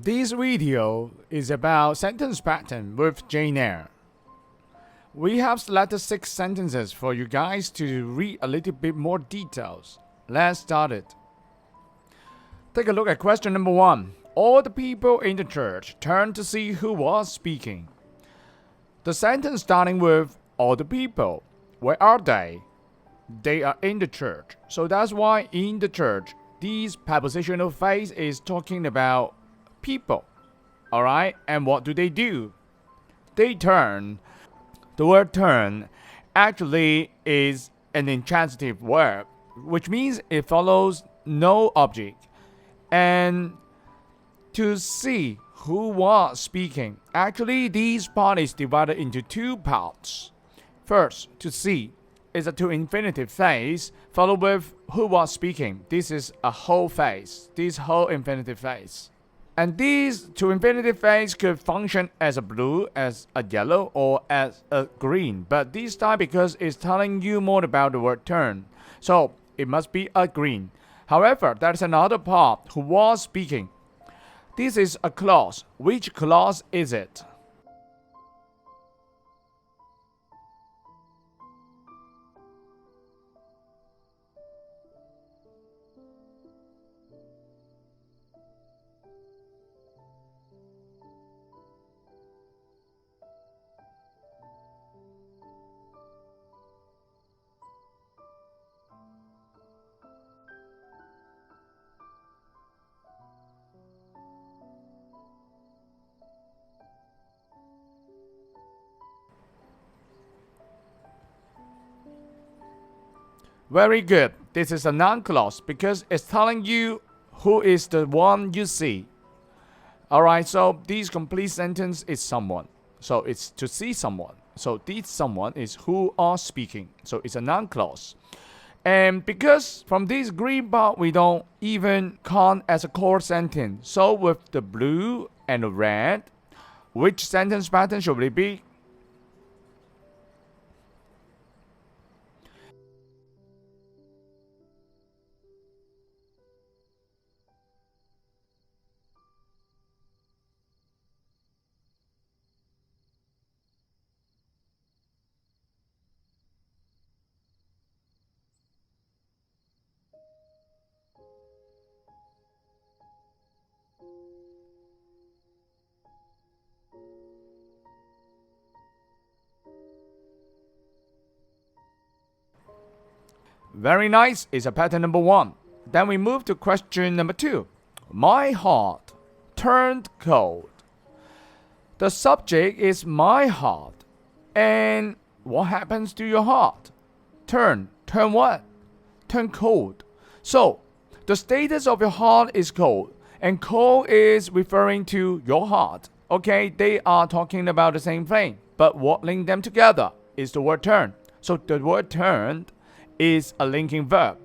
This video is about sentence pattern with Jane Eyre. We have selected 6 sentences for you guys to read a little bit more details. Let's start it. Take a look at question number 1. All the people in the church turned to see who was speaking. The sentence starting with all the people. Where are they? They are in the church. So that's why in the church, this prepositional phrase is talking about people. Alright, and what do? They turn. The word turn actually is an intransitive verb, which means it follows no object. And to see who was speaking, actually this part is divided into 2 parts. First, to see is a to infinitive phrase followed with who was speaking. This is a whole phrase, this whole infinitive phrase. And this to infinitive phrase could function as a blue, as a yellow, or as a green. But this time, because it's telling you more about the word turn, so it must be a green. However, there's another part, who was speaking. This is a clause. Which clause is it? Very good. This is a noun clause because it's telling you who is the one you see. Alright, so this complete sentence is someone. So it's to see someone. So this someone is who are speaking. So it's a noun clause. And because from this green part we don't even count as a core sentence. So with the blue and the red, which sentence pattern should it be? Very nice is a pattern number 1. Then we move to question number 2. My heart turned cold. The subject is my heart. And what happens to your heart? Turn what? Turn cold. So, the status of your heart is cold. And cold is referring to your heart. Okay, they are talking about the same thing. But what linked them together is the word turn. So the word turned is a linking verb.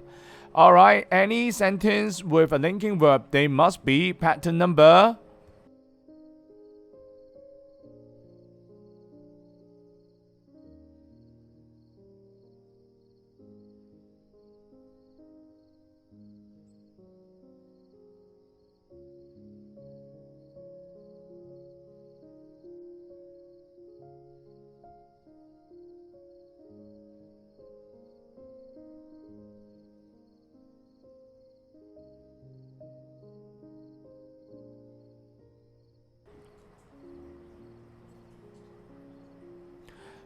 Alright, any sentence with a linking verb, they must be pattern number.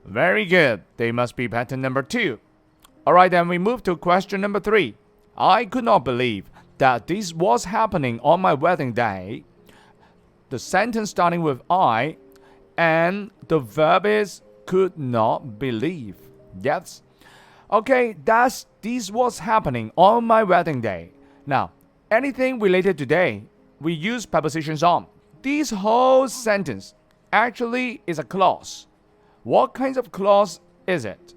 Very good. They must be pattern number 2. Alright, then we move to question number 3. I could not believe that this was happening on my wedding day. The sentence starting with I and the verb is could not believe. Yes. Okay, this was happening on my wedding day. Now, anything related to day, we use prepositions on. This whole sentence actually is a clause. What kinds of clause is it?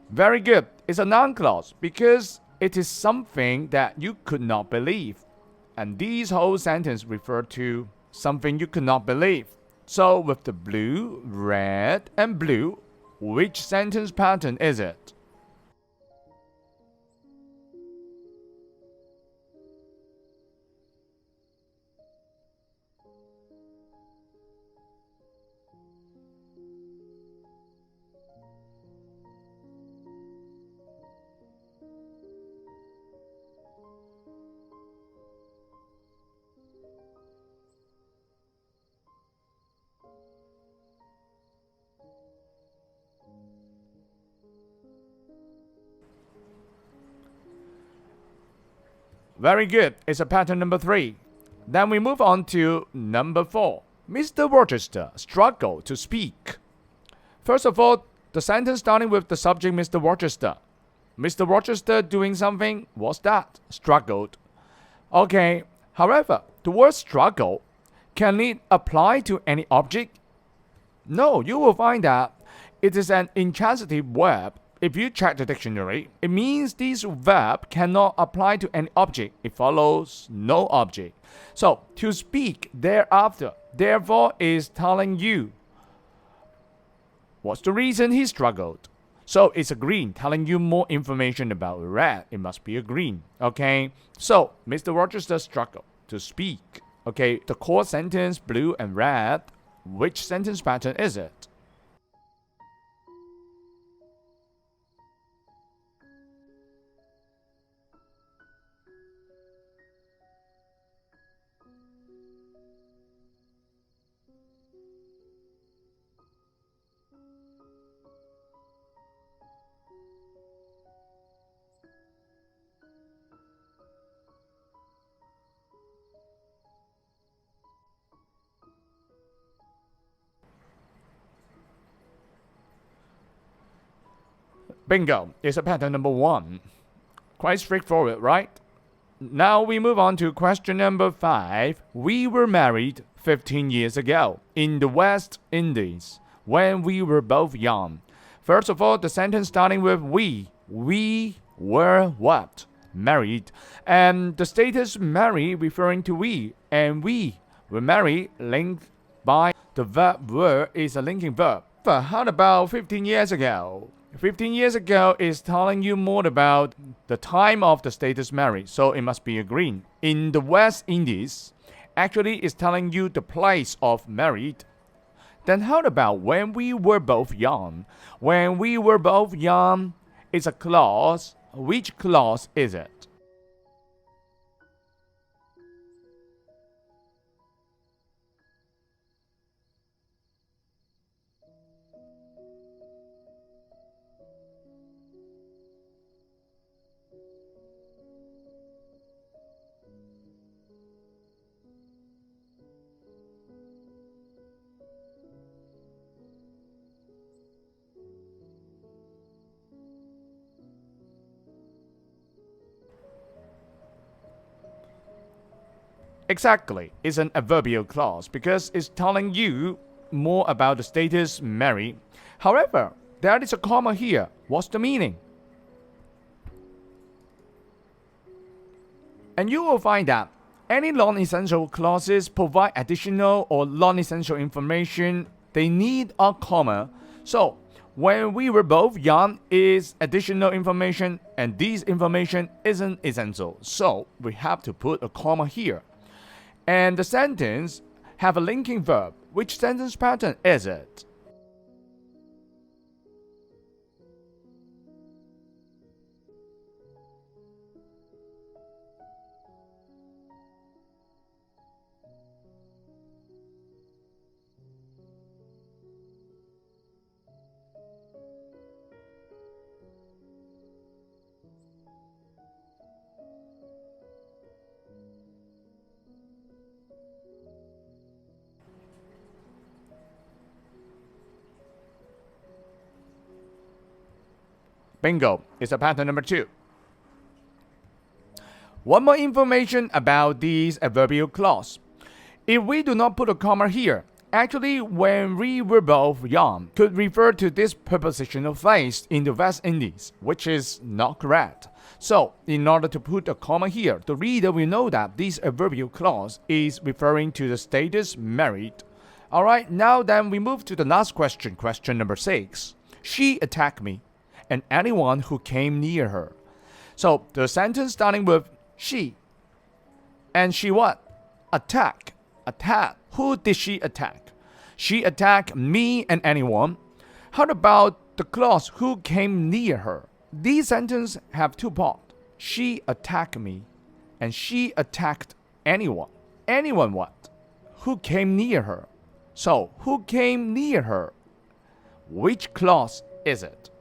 Very good. It's a noun clause because it is something that you could not believe. And these whole sentence refer to something you could not believe. So with the blue, red, and blue, which sentence pattern is it? Very good. It's a pattern number 3. Then we move on to number 4. Mr. Rochester struggled to speak. First of all, the sentence starting with the subject Mr. Rochester. Mr. Rochester doing something, what's that? Struggled. Okay, however, the word struggle, can it apply to any object? No, you will find that it is an intransitive verb. If you check the dictionary, it means this verb cannot apply to any object. It follows no object. So, to speak thereafter, therefore, is telling you what's the reason he struggled. So, it's a green, telling you more information about red. It must be a green. Okay? So, Mr. Rochester struggled to speak. Okay, the core sentence, blue and red. Which sentence pattern is it? Bingo, it's a pattern number 1. Quite straightforward, right? Now we move on to question number 5. We were married 15 years ago in the West Indies when we were both young. First of all, the sentence starting with we. We were what? Married. And the status marry referring to we. And we were married linked by the verb were is a linking verb. But how about 15 years ago? 15 years ago is telling you more about the time of the status married, so it must be a green. In the West Indies, actually is telling you the place of married. Then how about when we were both young? When we were both young is a clause. Which clause is it? Exactly, it's an adverbial clause because it's telling you more about the status married. However, there is a comma here. What's the meaning? And you will find that any non-essential clauses provide additional or non-essential information. They need a comma. So, when we were both young is additional information, and this information isn't essential. So, we have to put a comma here. And the sentence have a linking verb. Which sentence pattern is it? Bingo, it's a pattern number 2. One more information about this adverbial clause. If we do not put a comma here, Actually, when we were both young, could refer to this prepositional phrase in the West Indies, which is not correct. So, in order to put a comma here, the reader will know that this adverbial clause is referring to the status married. Alright, now then we move to the last question, question number 6. She attacked me, and anyone who came near her. So, the sentence starting with she. And she what? Attack. Attack. Who did she attack? She attacked me and anyone. How about the clause who came near her? These sentences have two parts. She attacked me and she attacked anyone. Anyone what? Who came near her? So, who came near her? Which clause is it?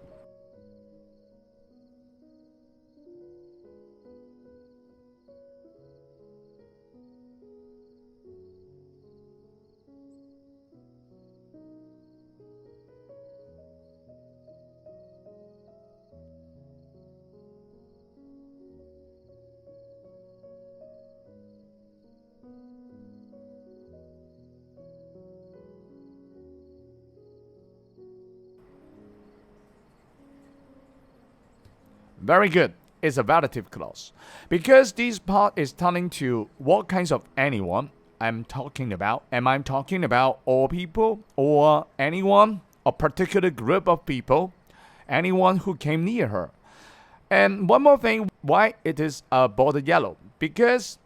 Very good. It's a relative clause. Because this part is telling to what kinds of anyone I'm talking about. Am I talking about all people or anyone, a particular group of people, anyone who came near her? And one more thing, why it is a border yellow? Because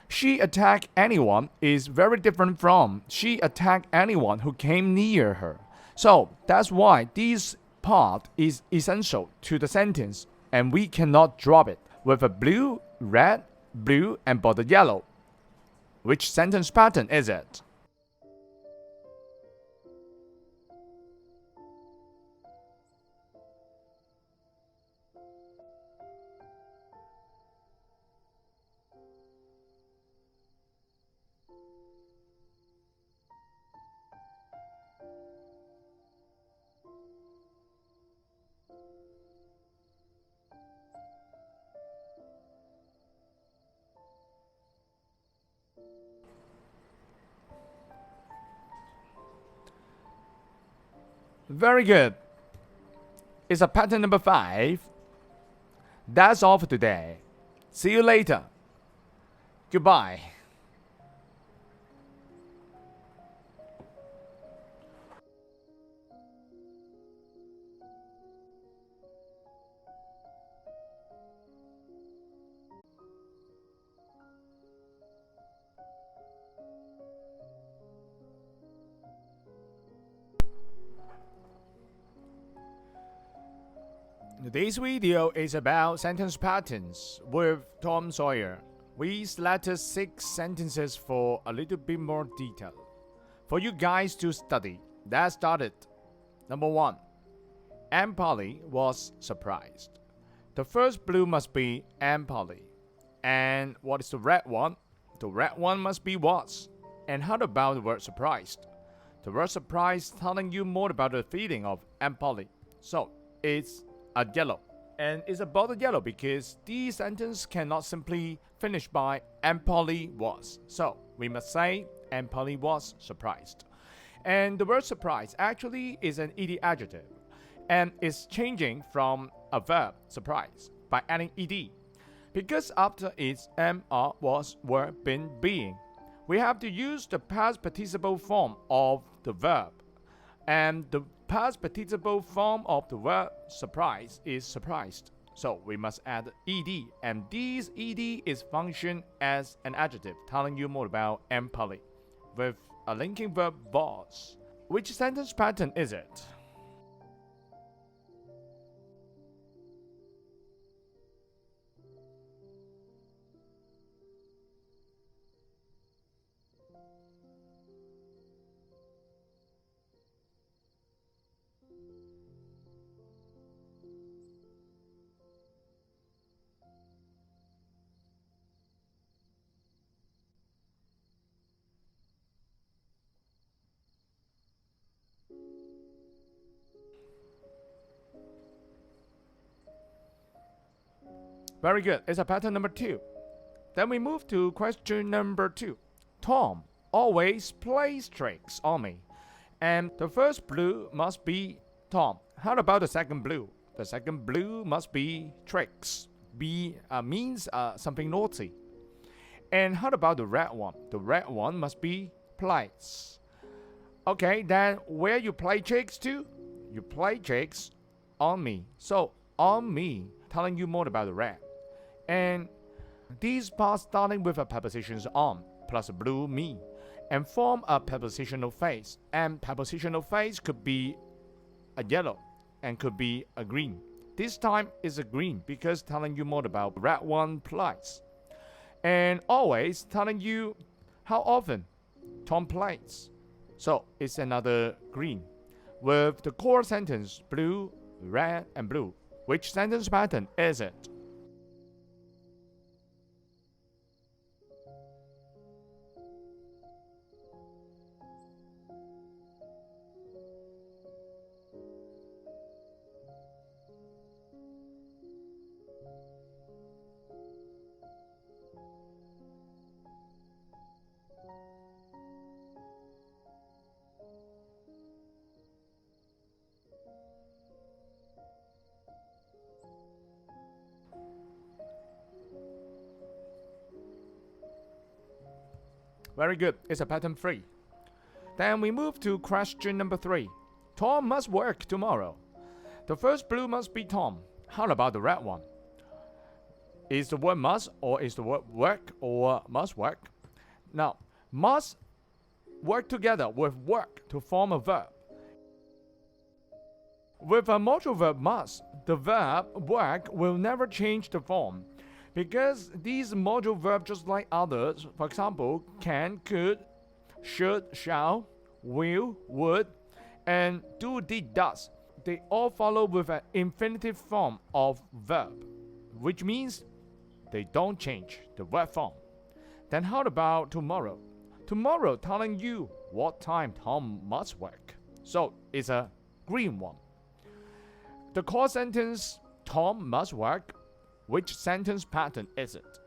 she attacked anyone is very different from she attacked anyone who came near her. So that's why this part is essential to the sentence, and we cannot drop it with a blue, red, blue, and border yellow. Which sentence pattern is it? Very good. It's a pattern number 5. That's all for today. See you later. Goodbye. This video is about sentence patterns with Tom Sawyer. We selected 6 sentences for a little bit more detail for you guys to study. That started. Number 1. Aunt Polly was surprised. The first blue must be Aunt Polly. And what is the red one? The red one must be was. And how about the word surprised? The word surprised telling you more about the feeling of Aunt Polly. So it's a yellow. And it's a border yellow because this sentence cannot simply finish by Aunt Polly was. So we must say Aunt Polly was surprised. And the word surprise actually is an ed adjective and is changing from a verb surprise by adding ed. Because after its am, are, was, were, been, being, we have to use the past participle form of the verb. And the past participle form of the verb surprise is surprised. So we must add ed, and this ed is function as an adjective telling you more about Aunt Polly with a linking verb was. Which sentence pattern is it? Very good. It's a pattern number 2. Then we move to question number 2. Tom always plays tricks on me. And the first blue must be Tom. How about the second blue? The second blue must be tricks. B means something naughty. And how about the red one? The red one must be plays. Okay, then where you play tricks to? You play tricks on me. So on me, telling you more about the red. And these parts starting with a prepositions on plus a blue me and form a prepositional phrase. And prepositional phrase could be a yellow and could be a green. This time is a green because telling you more about red one plays. And always telling you how often Tom plays. So it's another green. With the core sentence blue, red, and blue. Which sentence pattern is it? Very good. It's a pattern 3. Then we move to question number 3. Tom must work tomorrow. The first blue must be Tom. How about the red one? Is the word must or is the word work or must work? Now, must work together with work to form a verb. With a modal verb must, the verb work will never change the form. Because these modal verbs, just like others, for example, can, could, should, shall, will, would, and do, did, does, they all follow with an infinitive form of verb, which means they don't change the verb form. Then how about tomorrow? Tomorrow telling you what time Tom must work. So it's a green one. The core sentence, Tom must work. Which sentence pattern is it?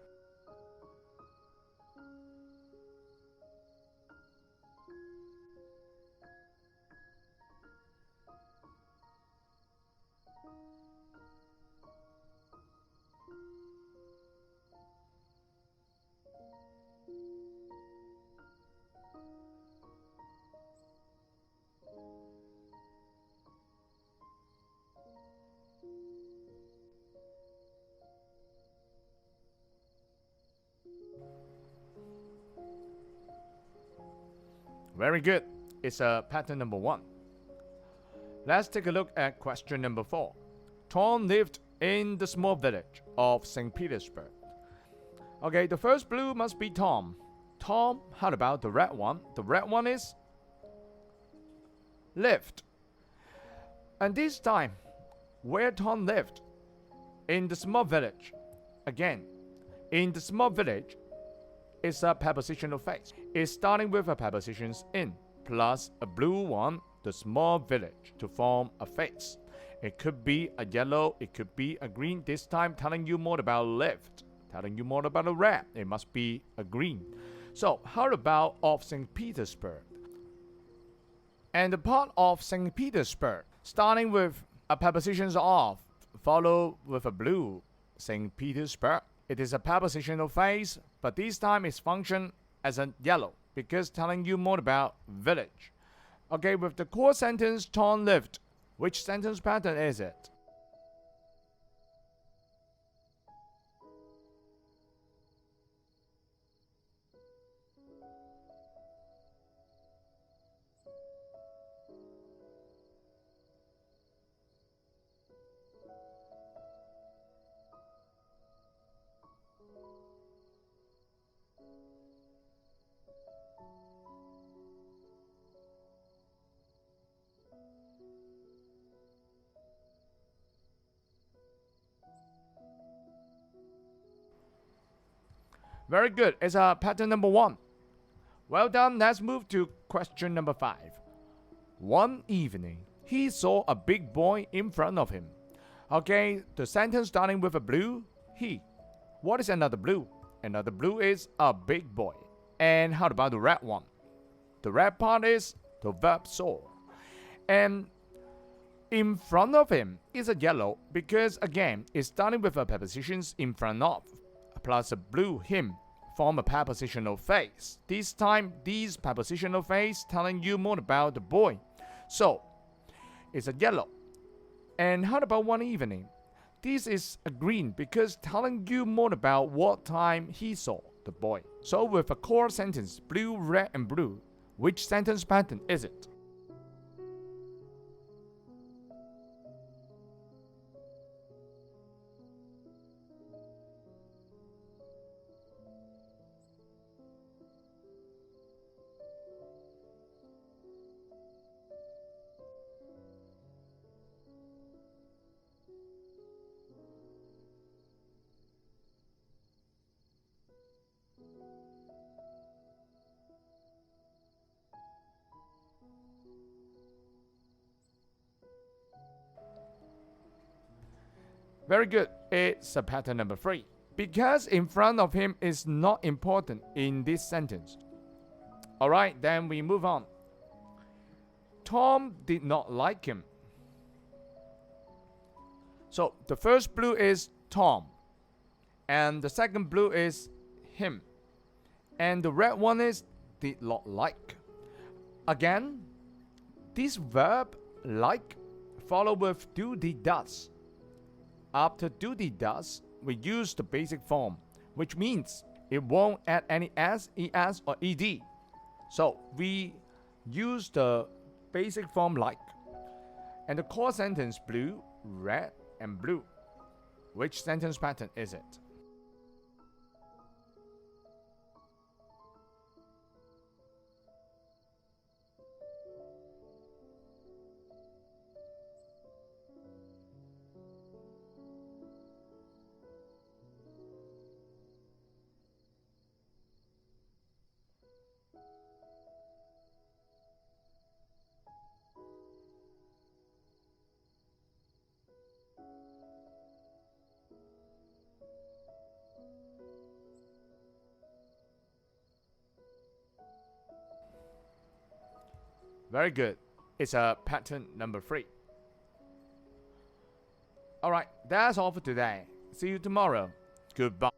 Very good. It's pattern number 1. Let's take a look at question number 4. Tom lived in the small village of St. Petersburg. Okay, the first blue must be Tom. Tom, how about the red one? The red one is lived. And this time, where Tom lived? In the small village. Again, in the small village, it's a prepositional phrase. It's starting with a prepositions in plus a blue one, the small village, to form a phrase. It could be a yellow, it could be a green. This time telling you more about lived, telling you more about a red. It must be a green. So how about of St. Petersburg? And the part of St. Petersburg, starting with a prepositions of, followed with a blue, St. Petersburg. It is a prepositional phrase, but this time it's function as a yellow because telling you more about village. Okay, with the core sentence, Tom lived. Which sentence pattern is it? Very good. It's pattern number 1. Well done. Let's move to question number 5. One evening, he saw a big boy in front of him. Okay, the sentence starting with a blue, he. What is another blue? Another blue is a big boy. And how about the red one? The red part is the verb saw. And in front of him is a yellow because again it's starting with a prepositions in front of plus a blue him form a prepositional phrase. This time these prepositional phrase telling you more about the boy. So it's a yellow. And how about one evening? This is a green because telling you more about what time he saw the boy. So with a core sentence, blue, red, and blue, which sentence pattern is it? Very good. It's a pattern number 3. Because in front of him is not important in this sentence. Alright, then we move on. Tom did not like him. So the first blue is Tom. And the second blue is him. And the red one is did not like. Again, this verb like follow with do did does. After do did does, we use the basic form, which means it won't add any s, es, or ed. So we use the basic form like. And the core sentence blue, red, and blue. Which sentence pattern is it? Very good. It's a pattern number 3. Alright, that's all for today. See you tomorrow. Goodbye.